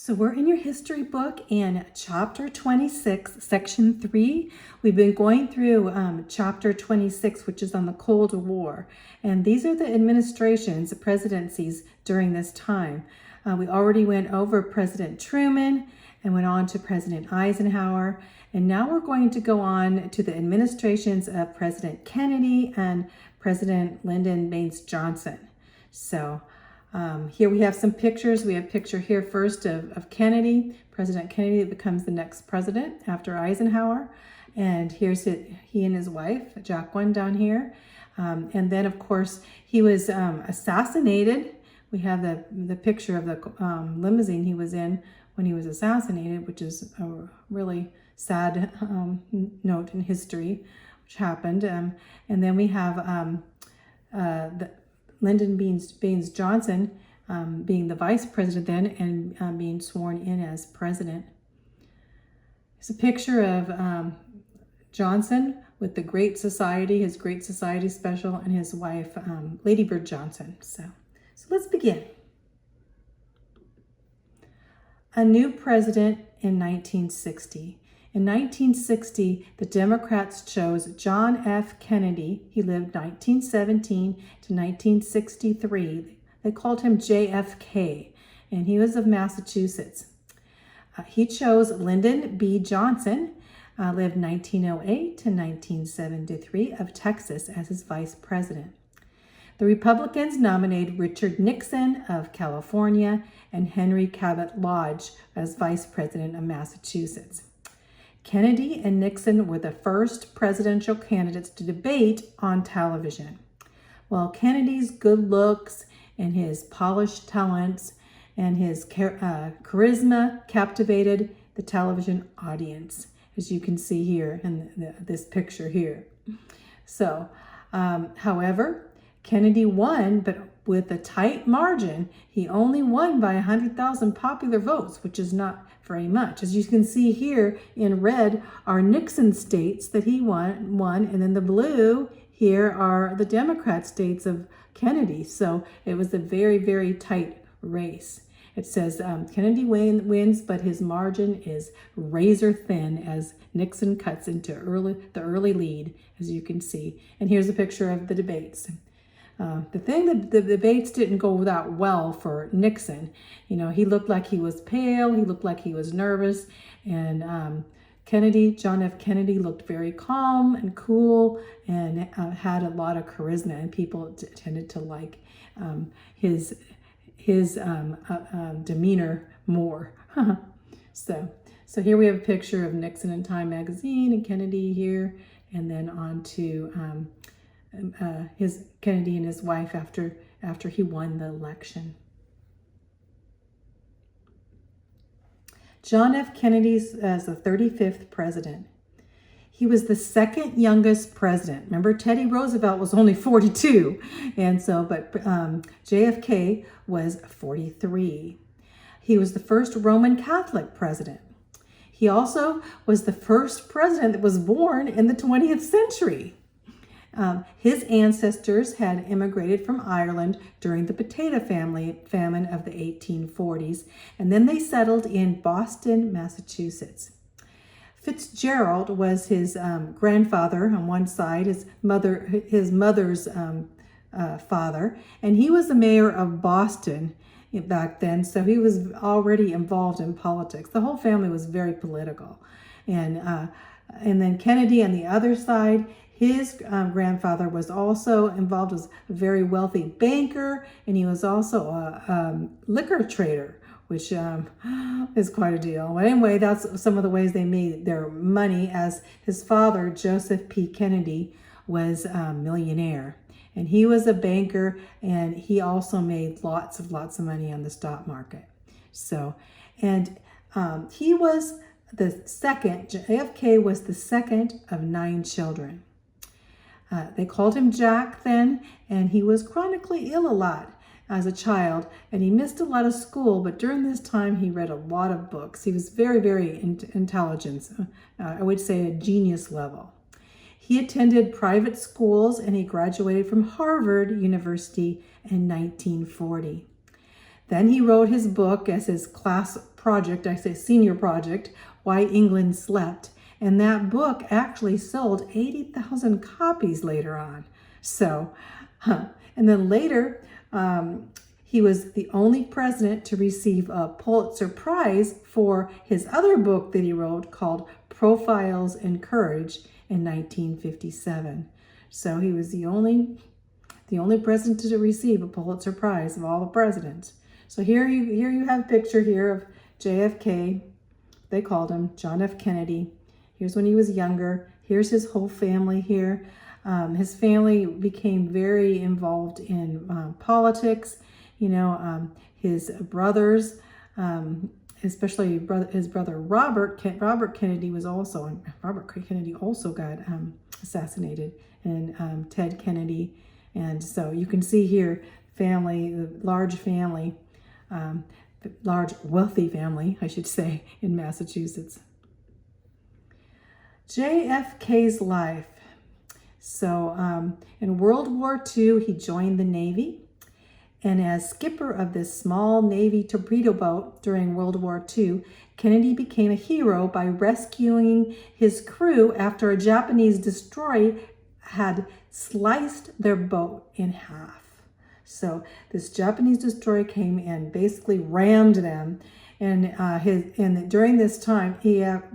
So we're in your history book in chapter 26, section 3. We've been going through chapter 26, which is on the Cold War. And these are the administrations, the presidencies during this time. We already went over President Truman and went on to President Eisenhower. And now we're going to go on to the administrations of President Kennedy and President Lyndon Baines Johnson. So here we have some pictures. We have a picture here first of Kennedy, President Kennedy that becomes the next president after Eisenhower. And here's he and his wife, Jacqueline, down here. And then, of course, he was assassinated. We have the picture of the limousine he was in when he was assassinated, which is a really sad note in history, which happened. And then we have Lyndon Baines Johnson being the vice president then and being sworn in as president. There's a picture of Johnson with the Great Society, his Great Society special, and his wife, Lady Bird Johnson. So let's begin. A new president in 1960. In 1960, the Democrats chose John F. Kennedy. He lived 1917 to 1963. They called him JFK, and he was of Massachusetts. He chose Lyndon B. Johnson, lived 1908 to 1973, of Texas as his vice president. The Republicans nominated Richard Nixon of California and Henry Cabot Lodge as vice president of Massachusetts. Kennedy and Nixon were the first presidential candidates to debate on television. While Kennedy's good looks and his polished talents and his charisma captivated the television audience, as you can see here in this picture here. So, however, Kennedy won, but with a tight margin. He only won by 100,000 popular votes, which is not very much. As you can see here in red are Nixon states that he won, and then the blue here are the Democrat states of Kennedy. So it was a very, very tight race. It says Kennedy wins, but his margin is razor thin as Nixon cuts into the early lead, as you can see. And here's a picture of the debates. The debates didn't go that well for Nixon. You know, he looked like he was pale, he looked like he was nervous, and John F. Kennedy looked very calm and cool and had a lot of charisma, and people tended to like his demeanor more. So here we have a picture of Nixon in Time magazine and Kennedy here, and then on to his Kennedy and his wife after he won the election. John F. Kennedy as the 35th president. He was the second youngest president. Remember, Teddy Roosevelt was only 42, but JFK was 43. He was the first Roman Catholic president. He also was the first president that was born in the 20th century. His ancestors had immigrated from Ireland during the potato famine of the 1840s, and then they settled in Boston, Massachusetts. Fitzgerald was his grandfather on one side, his mother's father, and he was the mayor of Boston back then, so he was already involved in politics. The whole family was very political. And then Kennedy on the other side, his grandfather was also involved, was a very wealthy banker, and he was also a liquor trader, which is quite a deal. But anyway, that's some of the ways they made their money, as his father, Joseph P. Kennedy, was a millionaire. And he was a banker, and he also made lots of money on the stock market. So, and he was the second, JFK was the second of 9 children. They called him Jack then, and he was chronically ill a lot as a child, and he missed a lot of school, but during this time he read a lot of books. He was very, very intelligent, I would say a genius level. He attended private schools, and he graduated from Harvard University in 1940. Then he wrote his book as his class project, I say senior project, Why England Slept. And that book actually sold 80,000 copies later on. So, and then later, he was the only president to receive a Pulitzer Prize for his other book that he wrote called Profiles in Courage in 1957. So he was the only president to receive a Pulitzer Prize of all the presidents. So here you have a picture here of JFK. They called him John F. Kennedy. Here's when he was younger. Here's his whole family here. His family became very involved in politics. His brothers, especially his brother Robert Kennedy also got assassinated, and Ted Kennedy. And so you can see here, large wealthy family, I should say, in Massachusetts. JFK's life. So in World War II, he joined the Navy. And as skipper of this small Navy torpedo boat during World War II, Kennedy became a hero by rescuing his crew after a Japanese destroyer had sliced their boat in half. So this Japanese destroyer came and basically rammed them. And during this time, there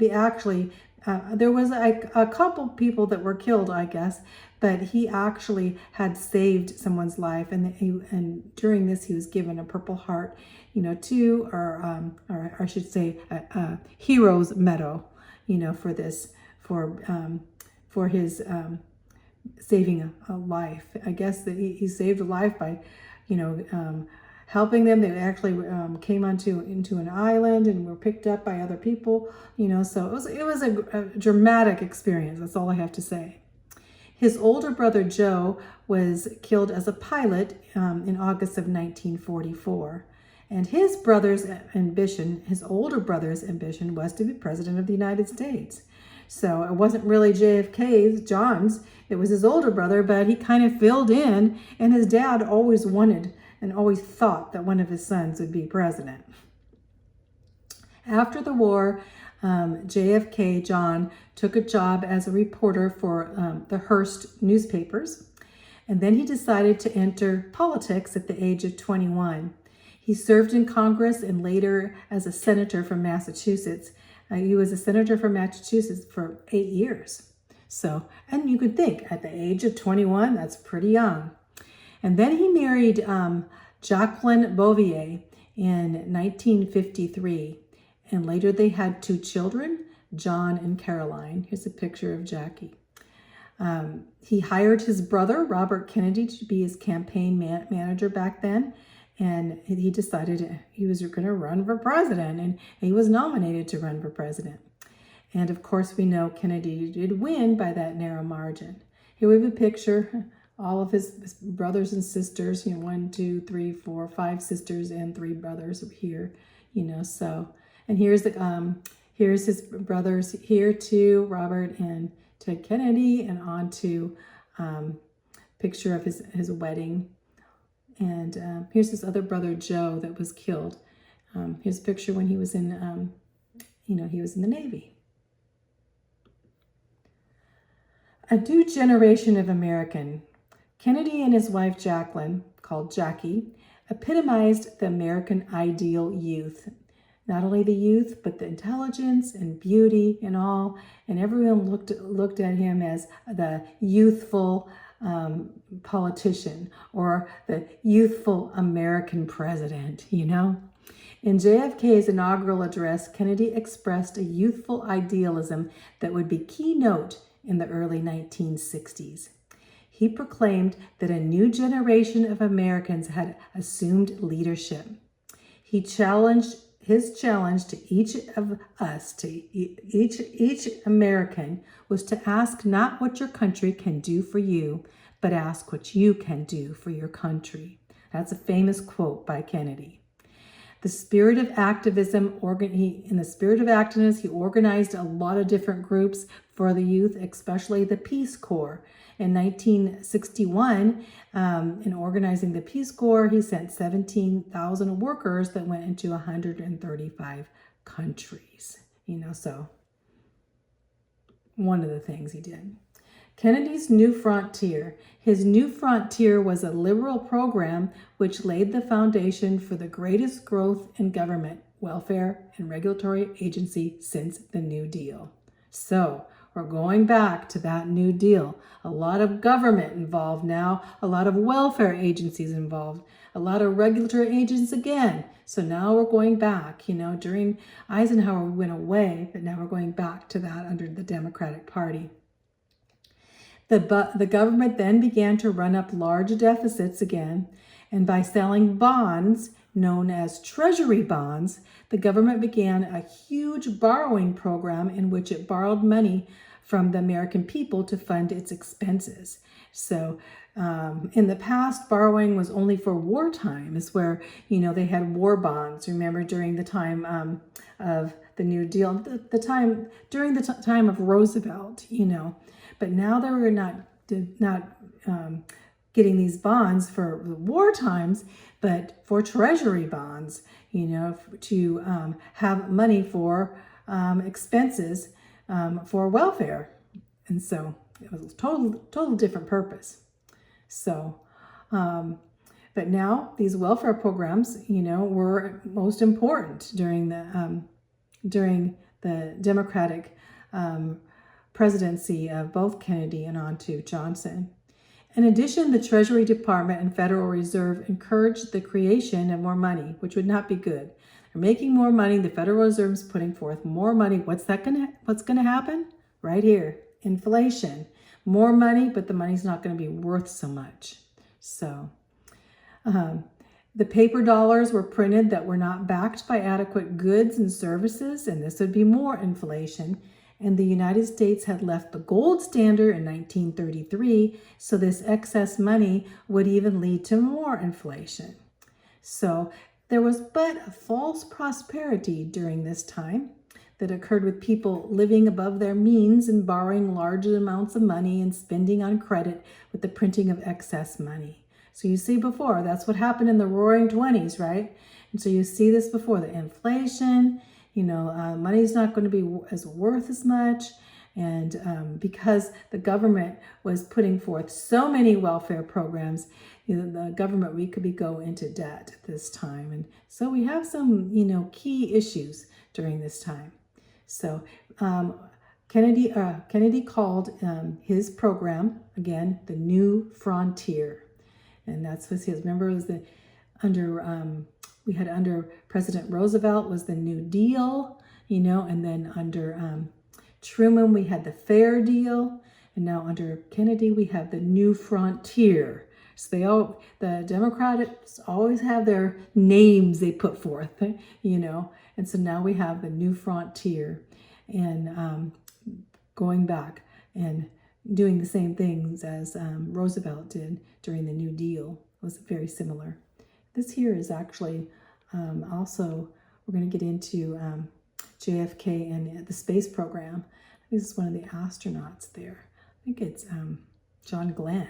was a couple people that were killed, I guess, but he actually had saved someone's life, and during this he was given a Purple Heart, or I should say, a Hero's Medal, for his saving a life. I guess that he saved a life by, helping them. They actually came into an island and were picked up by other people, so it was a dramatic experience. That's all I have to say. His older brother Joe was killed as a pilot in August of 1944. And his older brother's ambition was to be president of the United States. So it wasn't really John's, it was his older brother, but he kind of filled in, and his dad always wanted and always thought that one of his sons would be president. After the war, JFK John took a job as a reporter for the Hearst newspapers, and then he decided to enter politics at the age of 21. He served in Congress and later as a senator from Massachusetts. He was a senator from Massachusetts for 8 years. So, and you could think at the age of 21, that's pretty young. And then he married Jacqueline Bouvier in 1953. And later they had 2 children, John and Caroline. Here's a picture of Jackie. He hired his brother, Robert Kennedy, to be his campaign manager back then. And he decided he was going to run for president, and he was nominated to run for president. And of course, we know Kennedy did win by that narrow margin. Here we have a picture, all of his brothers and sisters, 1, 2, 3, 4, 5 sisters and 3 brothers here, so. And here's his brothers here too, Robert and Ted Kennedy, and on to picture of his wedding. And here's his other brother, Joe, that was killed. Here's a picture when he was in, he was in the Navy. A new generation of American. Kennedy and his wife, Jacqueline, called Jackie, epitomized the American ideal youth. Not only the youth, but the intelligence and beauty and all. And everyone looked at him as the youthful politician or the youthful American president, In JFK's inaugural address, Kennedy expressed a youthful idealism that would be keynote in the early 1960s. He proclaimed that a new generation of Americans had assumed leadership. His challenge to each of us, to each American, was to ask not what your country can do for you, but ask what you can do for your country. That's a famous quote by Kennedy. The spirit of activism, in the spirit of activism, he organized a lot of different groups for the youth, especially the Peace Corps. In 1961, in organizing the Peace Corps, he sent 17,000 workers that went into 135 countries. So one of the things he did. Kennedy's New Frontier. His New Frontier was a liberal program which laid the foundation for the greatest growth in government, welfare, and regulatory agency since the New Deal. So we're going back to that New Deal. A lot of government involved now, a lot of welfare agencies involved, a lot of regulatory agents again. So now we're going back. During Eisenhower, we went away, but now we're going back to that under the Democratic Party. The government then began to run up large deficits again, and by selling bonds, known as treasury bonds, the government began a huge borrowing program in which it borrowed money from the American people to fund its expenses. So in the past, borrowing was only for wartime, is where, they had war bonds. Remember, during the time of the New Deal, during the time of Roosevelt, But now they were not getting these bonds for war times, but for treasury bonds, to have money for expenses for welfare. And so it was a total different purpose. So, but now these welfare programs, were most important during the Democratic presidency of both Kennedy and on to Johnson. In addition, the Treasury Department and Federal Reserve encouraged the creation of more money, which would not be good. They're making more money. The Federal Reserve is putting forth more money. What's going to happen? Right here, inflation. More money, but the money's not going to be worth so much. So, the paper dollars were printed that were not backed by adequate goods and services, and this would be more inflation. And the United States had left the gold standard in 1933, so this excess money would even lead to more inflation. So there was but a false prosperity during this time that occurred with people living above their means and borrowing large amounts of money and spending on credit with the printing of excess money. So you see before, that's what happened in the Roaring 20s, right? And so you see this before, the inflation. Money's not going to be worth as much. And because the government was putting forth so many welfare programs, the government, we could go into debt at this time. And so we have some, key issues during this time. So Kennedy called his program, again, the New Frontier. And that's what he says. Remember, it was under President Roosevelt was the New Deal, and then under Truman we had the Fair Deal, and now under Kennedy we have the New Frontier. So the Democrats always have their names they put forth, and so now we have the New Frontier, and going back and doing the same things as Roosevelt did during the New Deal. It was very similar. This here is actually also, we're going to get into JFK and the space program. This is one of the astronauts there. I think it's John Glenn.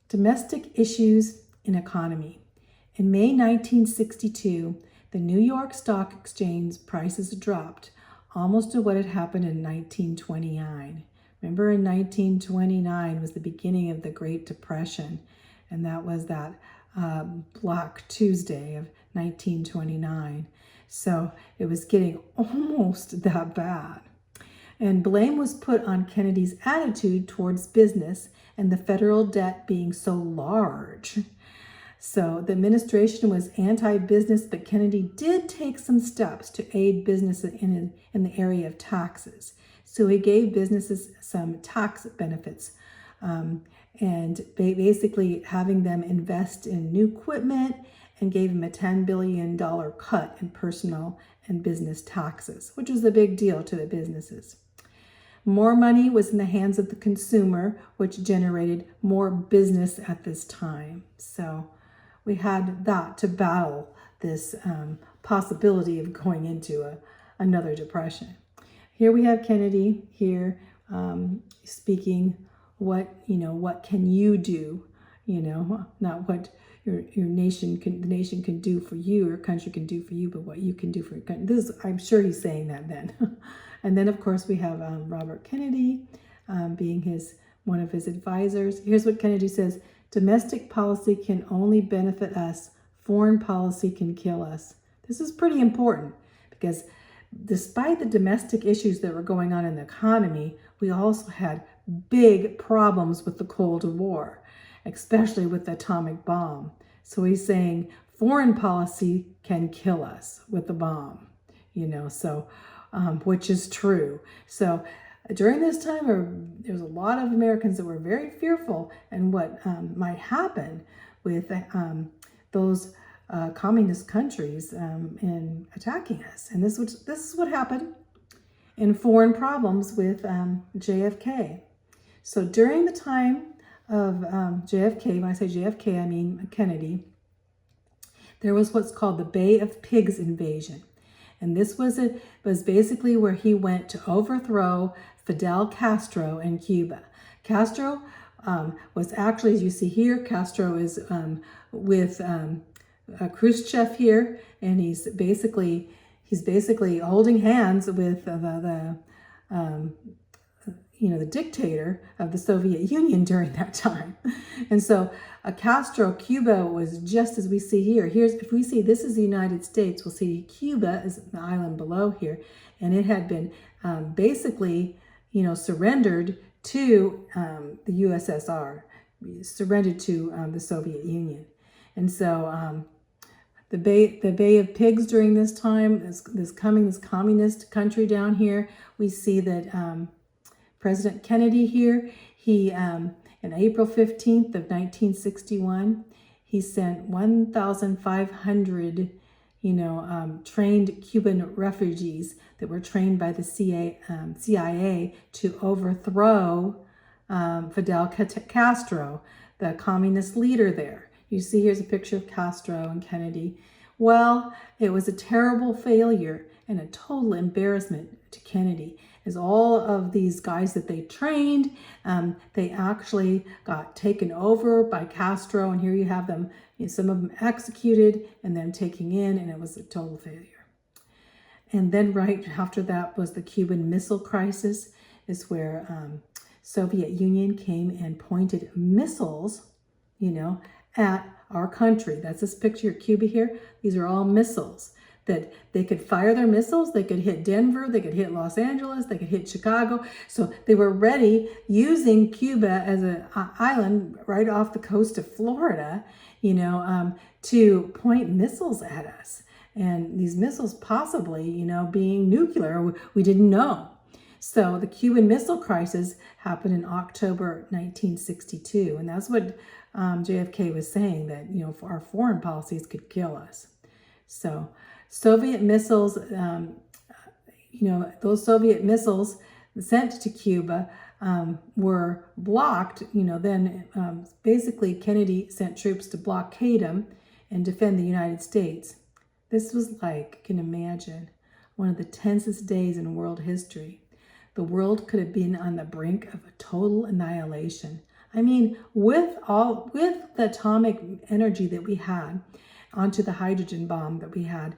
Domestic issues in economy. In May 1962, the New York Stock Exchange prices dropped almost to what had happened in 1929. Remember, in 1929 was the beginning of the Great Depression, and that was that Black Tuesday of 1929. So it was getting almost that bad. And blame was put on Kennedy's attitude towards business and the federal debt being so large. So the administration was anti-business, but Kennedy did take some steps to aid businesses in the area of taxes. So he gave businesses some tax benefits, and basically having them invest in new equipment, and gave them a $10 billion cut in personal and business taxes, which was a big deal to the businesses. More money was in the hands of the consumer, which generated more business at this time. So we had that to battle this possibility of going into another depression. Here we have Kennedy here speaking, what can you do? Not what your nation can, the nation can do for you, or country can do for you, but what you can do for your country. This is, I'm sure he's saying that then. And then of course we have Robert Kennedy being one of his advisors. Here's what Kennedy says: domestic policy can only benefit us. Foreign policy can kill us. This is pretty important because despite the domestic issues that were going on in the economy, we also had big problems with the Cold War, especially with the atomic bomb. So he's saying foreign policy can kill us with the bomb, which is true. So during this time, there was a lot of Americans that were very fearful and what might happen with those communist countries in attacking us. And this is what happened in foreign problems with JFK. So during the time of JFK, when I say JFK, I mean Kennedy, there was what's called the Bay of Pigs invasion. And this was basically where he went to overthrow Fidel Castro in Cuba. Castro was actually, as you see here, Castro is with Khrushchev here, and he's basically holding hands with the dictator of the Soviet Union during that time. And so Castro, Cuba was just as we see here. If we see this is the United States, we'll see Cuba is the island below here, and it had been basically, surrendered to the USSR, surrendered to the Soviet Union. And so the Bay of Pigs during this time, this communist country down here, we see that President Kennedy here, he in April 15th of 1961, he sent 1,500 trained Cuban refugees that were trained by the CIA to overthrow Fidel Castro, the communist leader there. You see here's a picture of Castro and Kennedy. Well, it was a terrible failure and a total embarrassment to Kennedy, as all of these guys that they trained, they actually got taken over by Castro, and here you have them, some of them executed and then taken in, and it was a total failure. And then right after that was the Cuban Missile Crisis, is where Soviet Union came and pointed missiles, at our country. That's this picture of Cuba here. These are all missiles that they could fire their missiles. They could hit Denver, they could hit Los Angeles, they could hit Chicago. So they were ready, using Cuba as an island right off the coast of Florida, to point missiles at us. And these missiles possibly, being nuclear, we didn't know. So the Cuban Missile Crisis happened in October 1962. And that's what JFK was saying, that, our foreign policies could kill us. So Soviet missiles, those Soviet missiles sent to Cuba were blocked. Then basically Kennedy sent troops to blockade them and defend the United States. This was like, you can imagine, one of the tensest days in world history. The world could have been on the brink of a total annihilation. I mean, with the atomic energy that we had, onto the hydrogen bomb that we had,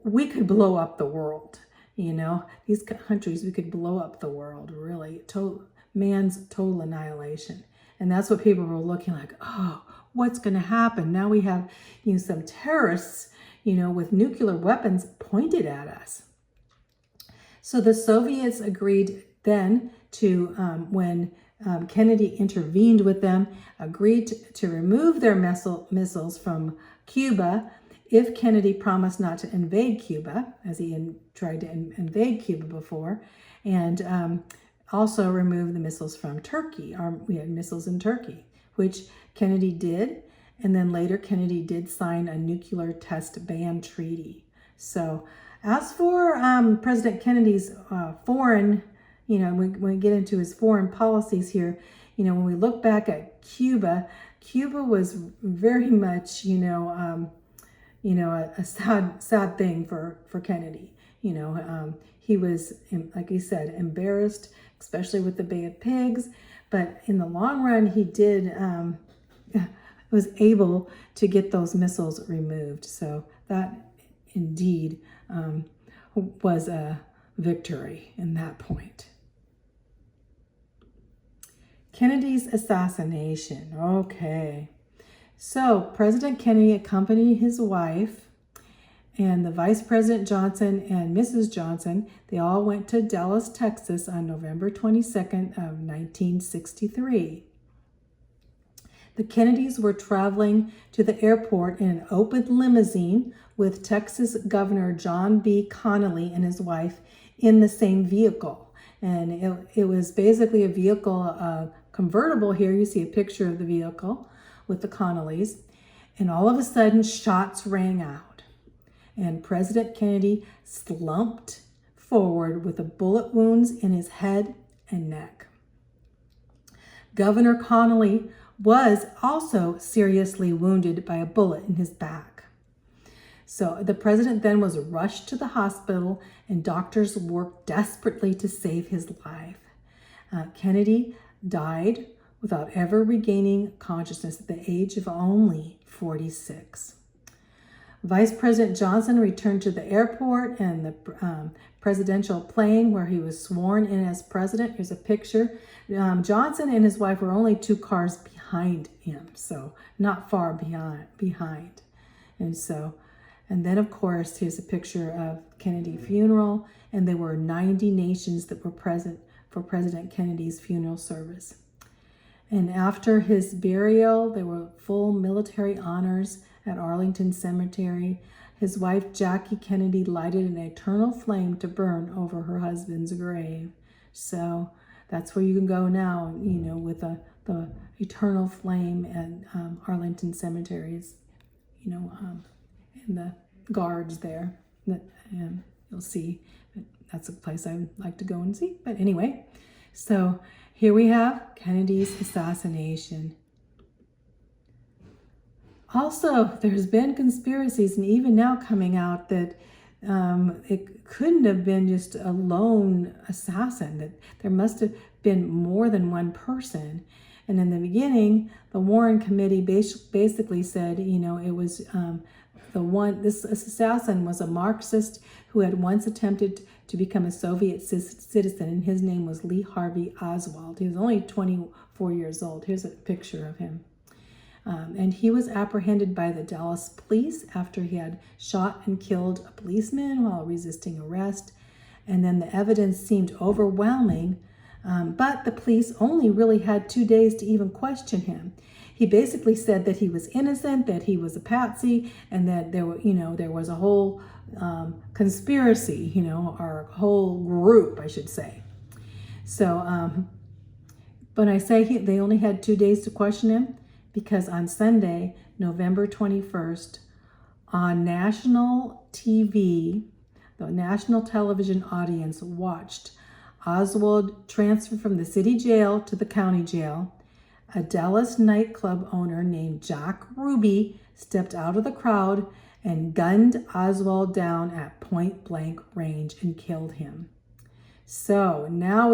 we could blow up the world. These countries, we could blow up the world, really. Man's total annihilation. And that's what people were looking like, oh, what's going to happen? Now we have, some terrorists, with nuclear weapons pointed at us. So the Soviets agreed then to, when Kennedy intervened with them, agreed to remove their missiles from Cuba if Kennedy promised not to invade Cuba, as he tried to invade Cuba before, and also remove the missiles from Turkey. We had missiles in Turkey, which Kennedy did, and then later Kennedy did sign a nuclear test ban treaty. So as for President Kennedy's foreign, when we get into his foreign policies here, You know, when we look back at Cuba, Cuba was very much, a sad thing for Kennedy. He was, like he said, embarrassed, especially with the Bay of Pigs. But in the long run, he was able to get those missiles removed. So that indeed was a victory in that point. Kennedy's assassination. Okay. So President Kennedy accompanied his wife and the Vice President Johnson and Mrs. Johnson. They all went to Dallas, Texas on November 22nd of 1963. The Kennedys were traveling to the airport in an open limousine with Texas Governor John B. Connally and his wife in the same vehicle. And it was basically a vehicle, convertible. Here you see a picture of the vehicle with the Connollys. And all of a sudden, shots rang out. And President Kennedy slumped forward with bullet wounds in his head and neck. Governor Connally was also seriously wounded by a bullet in his back. So the president then was rushed to the hospital, and doctors worked desperately to save his life. Kennedy died without ever regaining consciousness at the age of only 46. Vice President Johnson returned to the airport and the presidential plane where he was sworn in as president. Here's a picture. Johnson and his wife were only 2 cars behind him, so not far behind. And then of course, here's a picture of Kennedy funeral, and there were 90 nations that were present for President Kennedy's funeral service. And after his burial, there were full military honors at Arlington Cemetery. His wife, Jackie Kennedy, lighted an eternal flame to burn over her husband's grave. So that's where you can go now, with the eternal flame at Arlington Cemeteries, and the guards there. And you'll see that's a place I would like to go and see. But anyway, so here we have Kennedy's assassination. Also, there's been conspiracies, and even now coming out, that it couldn't have been just a lone assassin, that there must have been more than one person. And in the beginning, the Warren Committee basically said, it was this assassin was a Marxist who had once attempted to become a Soviet citizen, and his name was Lee Harvey Oswald. He was only 24 years old. Here's a picture of him. And he was apprehended by the Dallas police after he had shot and killed a policeman while resisting arrest. And then the evidence seemed overwhelming, but the police only really had 2 days to even question him. He basically said that he was innocent, that he was a patsy, and that there was a whole conspiracy, or a whole group, I should say. So, but I say they only had 2 days to question him, because on Sunday, November 21st, on national TV, the national television audience watched Oswald transfer from the city jail to the county jail. A Dallas nightclub owner named Jack Ruby stepped out of the crowd and gunned Oswald down at point blank range and killed him. So now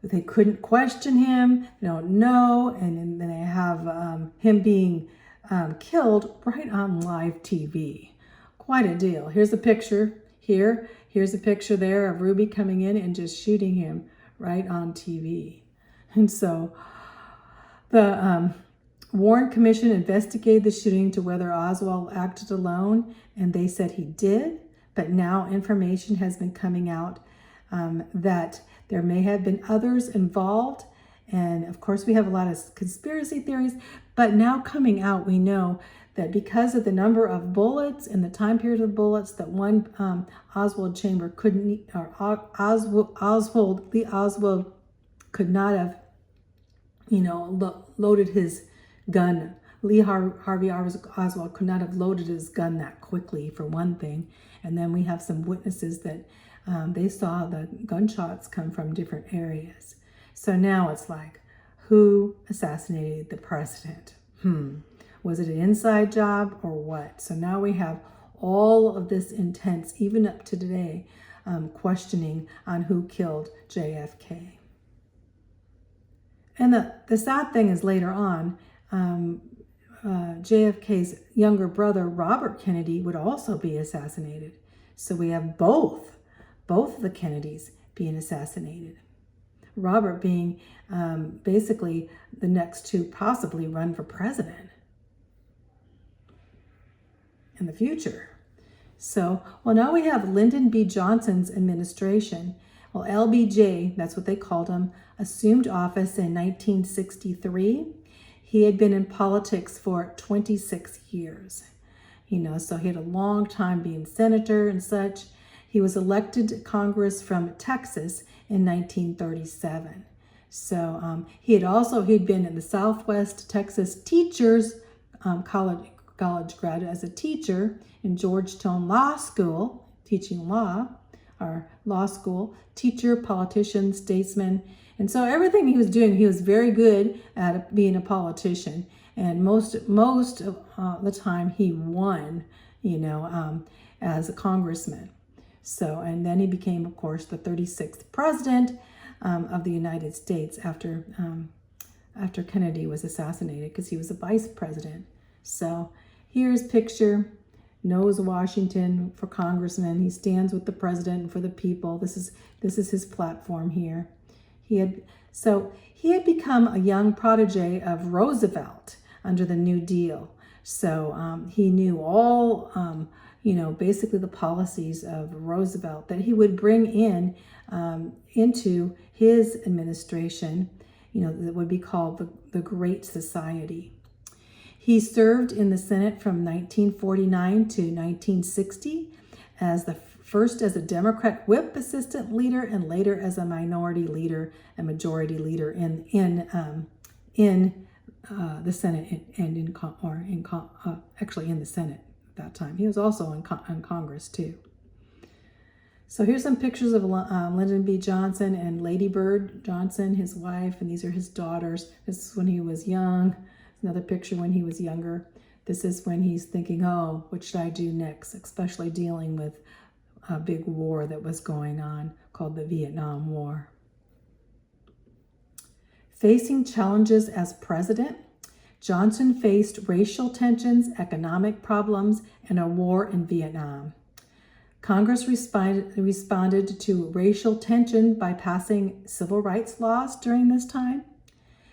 they couldn't question him, they don't know, and then they have him being killed right on live TV. Quite a deal. Here's a picture here. Here's a picture there of Ruby coming in and just shooting him right on TV. And so the Warren Commission investigated the shooting to whether Oswald acted alone, and they said he did, but now information has been coming out that there may have been others involved. And of course, we have a lot of conspiracy theories, but now coming out, we know that because of the number of bullets and the time period of bullets, that one Oswald chamber couldn't, or Lee Oswald could not have, loaded his gun. Lee Harvey Oswald could not have loaded his gun that quickly, for one thing. And then we have some witnesses that they saw the gunshots come from different areas. So now it's like, who assassinated the president. Was it an inside job or what? So now we have all of this intense, even up to today, questioning on who killed JFK. And the sad thing is later on, JFK's younger brother, Robert Kennedy, would also be assassinated. So we have both of the Kennedys being assassinated. Robert being basically the next to possibly run for president in the future. So, well, now we have Lyndon B. Johnson's administration. Well, LBJ, that's what they called him, assumed office in 1963. He had been in politics for 26 years. So he had a long time being senator and such. He was elected to Congress from Texas in 1937. So he'd been in the Southwest Texas Teachers college graduate as a teacher in Georgetown Law School, teaching law, or law school, teacher, politician, statesman. And so everything he was doing, he was very good at being a politician. And most of the time he won, as a congressman. So, and then he became, of course, the 36th president of the United States after Kennedy was assassinated, because he was a vice president. So here's picture, knows Washington for congressman. He stands with the president and for the people. This is his platform here. He had become a young protege of Roosevelt under the New Deal. So he knew all, basically the policies of Roosevelt that he would bring into his administration, that would be called the Great Society. He served in the Senate from 1949 to 1960 as first as a Democrat whip assistant leader, and later as a minority leader and majority leader in the Senate and actually in the Senate at that time. He was also in Congress too. So here's some pictures of Lyndon B. Johnson and Lady Bird Johnson, his wife, and these are his daughters. This is when he was young. Another picture when he was younger. This is when he's thinking, oh, what should I do next? Especially dealing with a big war that was going on called the Vietnam War. Facing challenges as president, Johnson faced racial tensions, economic problems, and a war in Vietnam. Congress responded to racial tension by passing civil rights laws during this time.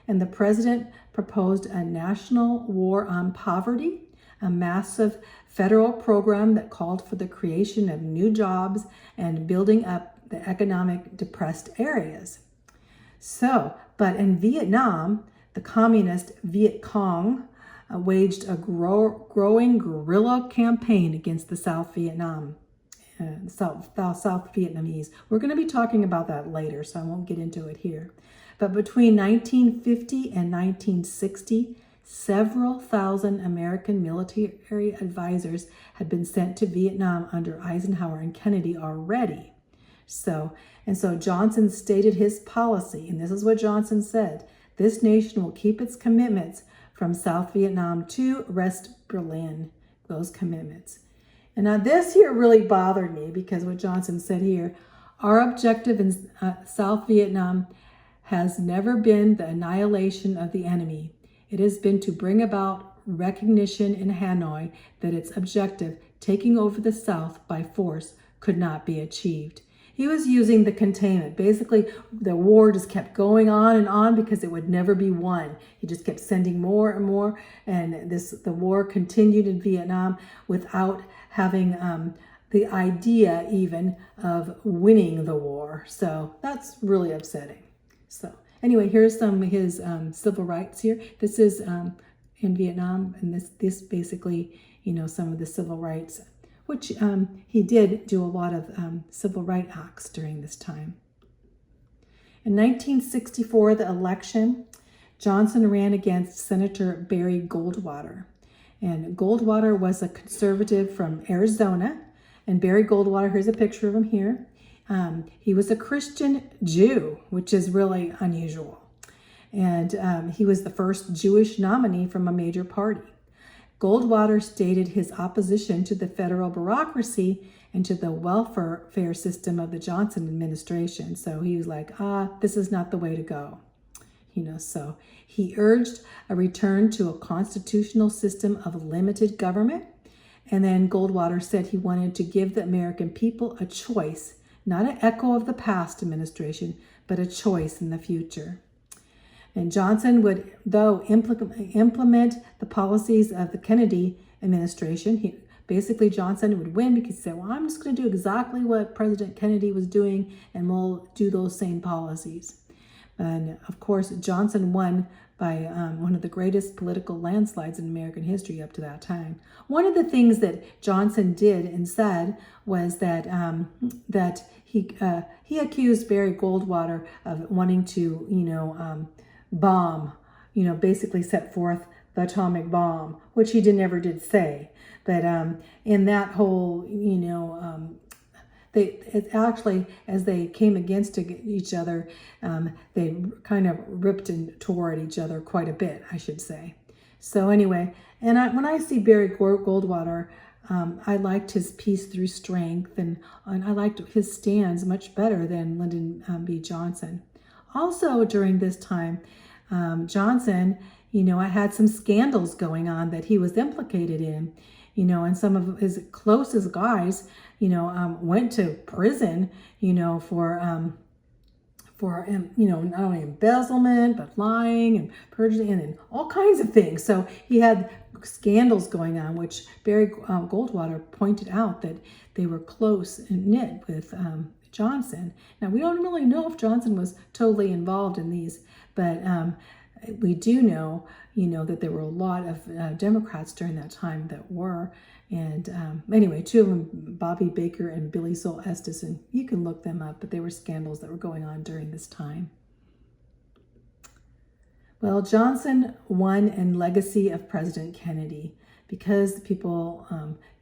And the president proposed a national war on poverty, a massive federal program that called for the creation of new jobs and building up the economic depressed areas. So, but in Vietnam, the communist Viet Cong waged a growing guerrilla campaign against the South Vietnamese. We're going to be talking about that later, so I won't get into it here. But between 1950 and 1960, several thousand American military advisors had been sent to Vietnam under Eisenhower and Kennedy already. So Johnson stated his policy, and this is what Johnson said: this nation will keep its commitments from South Vietnam to West Berlin, those commitments. And now this here really bothered me, because what Johnson said here, our objective in South Vietnam has never been the annihilation of the enemy. It has been to bring about recognition in Hanoi that its objective, taking over the South by force, could not be achieved. He was using the containment. Basically, the war just kept going on because it would never be won. He just kept sending more and more, and the war continued in Vietnam without having the idea even of winning the war. So that's really upsetting. So anyway, here's some of his civil rights here. This is in Vietnam, and this basically, some of the civil rights, which he did do a lot of civil rights acts during this time. In 1964, the election, Johnson ran against Senator Barry Goldwater. And Goldwater was a conservative from Arizona. And Barry Goldwater, here's a picture of him here. He was a Christian Jew, which is really unusual. and he was the first Jewish nominee from a major party. Goldwater stated his opposition to the federal bureaucracy and to the welfare system of the Johnson administration. So he was like, this is not the way to go. So he urged a return to a constitutional system of limited government. And then Goldwater said he wanted to give the American people a choice, not an echo of the past administration, but a choice in the future. And Johnson would, though, implement the policies of the Kennedy administration. Basically, Johnson would win because he said, well, I'm just going to do exactly what President Kennedy was doing, and we'll do those same policies. And of course, Johnson won by one of the greatest political landslides in American history up to that time. One of the things that Johnson did and said was that he accused Barry Goldwater of wanting to, bomb, basically set forth the atomic bomb, which he never did say. But in that whole, it actually, as they came against each other, they kind of ripped and tore at each other quite a bit, I should say. So anyway, and when I see Barry Goldwater, I liked his Peace Through Strength, and I liked his stands much better than Lyndon B. Johnson. Also during this time, Johnson, I had some scandals going on that he was implicated in, and some of his closest guys, went to prison, for not only embezzlement, but lying and perjury and all kinds of things. So he had scandals going on, which Barry Goldwater pointed out that they were close and knit with Johnson. Now, we don't really know if Johnson was totally involved in these, but we do know, that there were a lot of Democrats during that time that were. And anyway, two of them, Bobby Baker and Billy Sol Estes, and you can look them up, but they were scandals that were going on during this time. Well, Johnson won in legacy of President Kennedy because people,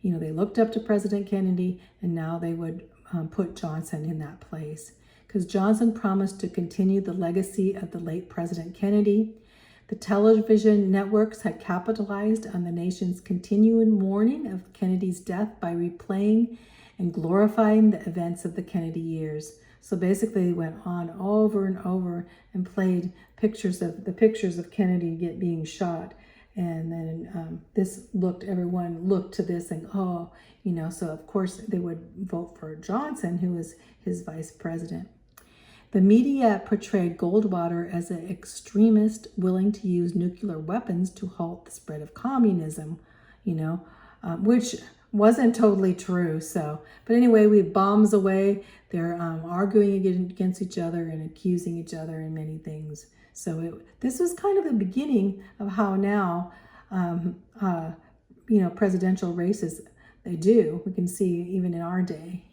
they looked up to President Kennedy, and now they would put Johnson in that place. Because Johnson promised to continue the legacy of the late President Kennedy. The television networks had capitalized on the nation's continuing mourning of Kennedy's death by replaying and glorifying the events of the Kennedy years. So basically, they went on over and over and played pictures of Kennedy being shot. And then everyone looked to this and, so of course they would vote for Johnson, who was his vice president. The media portrayed Goldwater as an extremist willing to use nuclear weapons to halt the spread of communism, which wasn't totally true. So, but anyway, we bombs away. They're arguing against each other and accusing each other in many things. So this was kind of the beginning of how now, presidential races, they do. We can see even in our day,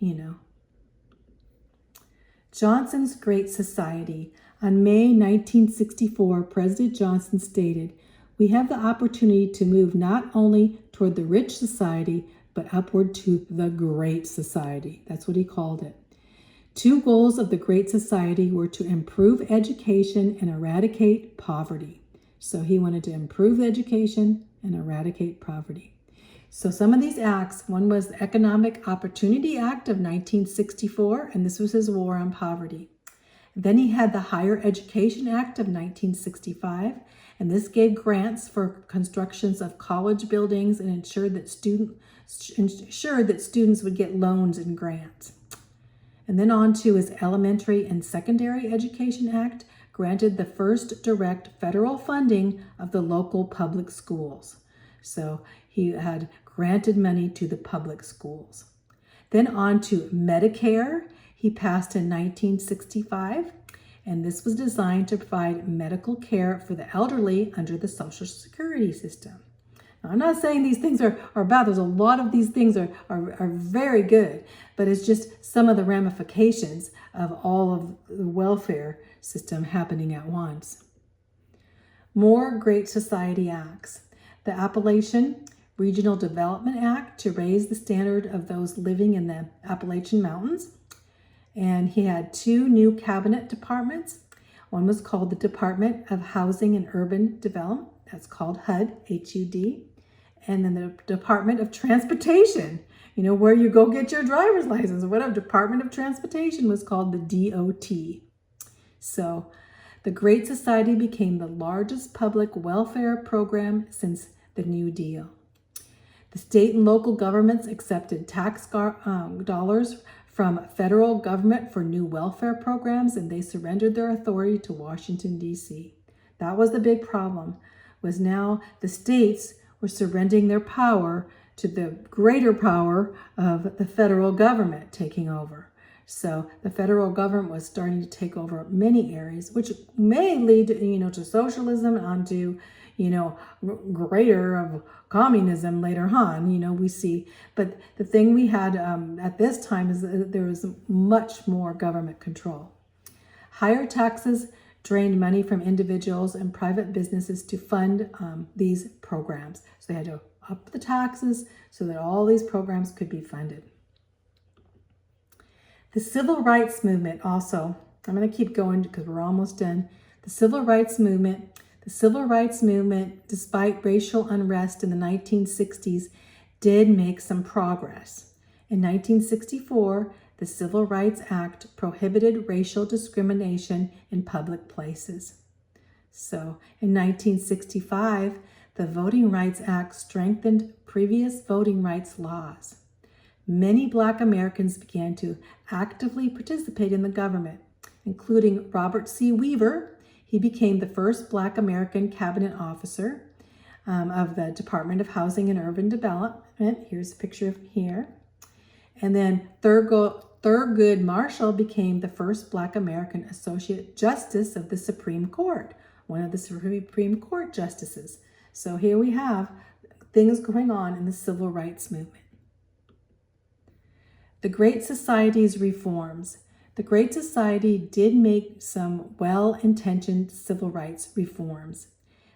Johnson's Great Society. On May 1964, President Johnson stated, "We have the opportunity to move not only toward the rich society, but upward to the Great Society." That's what he called it. Two goals of the Great Society were to improve education and eradicate poverty. So he wanted to improve education and eradicate poverty. So some of these acts, one was the Economic Opportunity Act of 1964, and this was his war on poverty. Then he had the Higher Education Act of 1965, and this gave grants for constructions of college buildings and ensured that students would get loans and grants. And then on to his Elementary and Secondary Education Act, granted the first direct federal funding of the local public schools. So he had granted money to the public schools. Then on to Medicare, he passed in 1965, and this was designed to provide medical care for the elderly under the Social Security system. Now, I'm not saying these things are bad. There's a lot of these things are very good, but it's just some of the ramifications of all of the welfare system happening at once. More Great Society acts. The Appalachian Regional Development Act to raise the standard of those living in the Appalachian Mountains. And he had two new cabinet departments. One was called the Department of Housing and Urban Development. That's called HUD, H-U-D. And then the Department of Transportation, where you go get your driver's license or whatever. Department of Transportation was called the DOT. So the Great Society became the largest public welfare program since the New Deal. The state and local governments accepted tax dollars from federal government for new welfare programs, and they surrendered their authority to Washington, D.C. That was the big problem, was now the states were surrendering their power to the greater power of the federal government taking over. So the federal government was starting to take over many areas, which may lead to socialism, onto greater of communism later on, we see. But the thing we had at this time is that there was much more government control. Higher taxes drained money from individuals and private businesses to fund these programs. So they had to up the taxes so that all these programs could be funded. The Civil Rights Movement also, I'm going to keep going because we're almost done. The Civil Rights Movement, despite racial unrest in the 1960s, did make some progress. In 1964, the Civil Rights Act prohibited racial discrimination in public places. So in 1965, the Voting Rights Act strengthened previous voting rights laws. Many Black Americans began to actively participate in the government, including Robert C. Weaver. He became the first Black American cabinet officer of the Department of Housing and Urban Development. Here's a picture of him here. And then Thurgood Marshall became the first Black American Associate Justice of the Supreme Court, one of the Supreme Court justices. So here we have things going on in the Civil Rights Movement. The Great Society's reforms. The Great Society did make some well-intentioned civil rights reforms.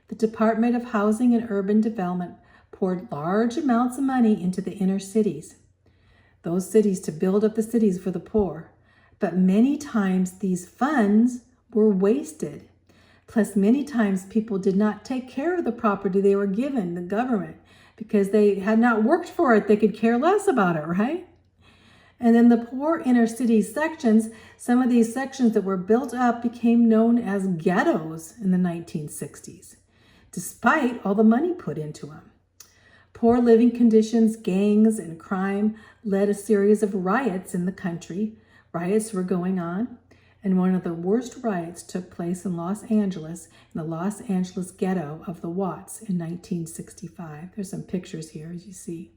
The Department of Housing and Urban Development poured large amounts of money into the inner cities, those cities to build up the cities for the poor. But many times these funds were wasted. Plus, many times people did not take care of the property they were given, the government, because they had not worked for it. They could care less about it, right? And then the poor inner city sections, some of these sections that were built up became known as ghettos in the 1960s, despite all the money put into them. Poor living conditions, gangs, and crime led a series of riots in the country. Riots were going on, and one of the worst riots took place in Los Angeles, in the Los Angeles ghetto of the Watts in 1965. There's some pictures here, as you see.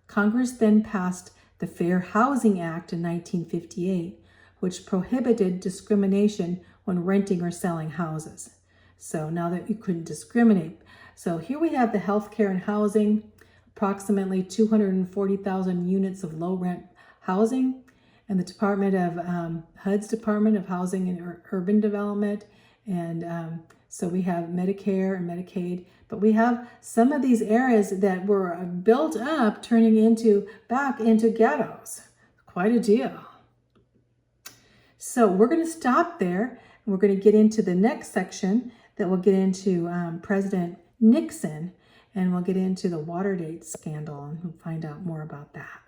Congress then passed the Fair Housing Act in 1958, which prohibited discrimination when renting or selling houses. So now that you couldn't discriminate. So here we have the healthcare and housing, approximately 240,000 units of low rent housing, and the Department of HUD's Department of Housing and Urban Development. And so we have Medicare and Medicaid, but we have some of these areas that were built up turning back into ghettos. Quite a deal. So we're going to stop there. And we're going to get into the next section that we'll get into President Nixon, and we'll get into the Watergate scandal and we'll find out more about that.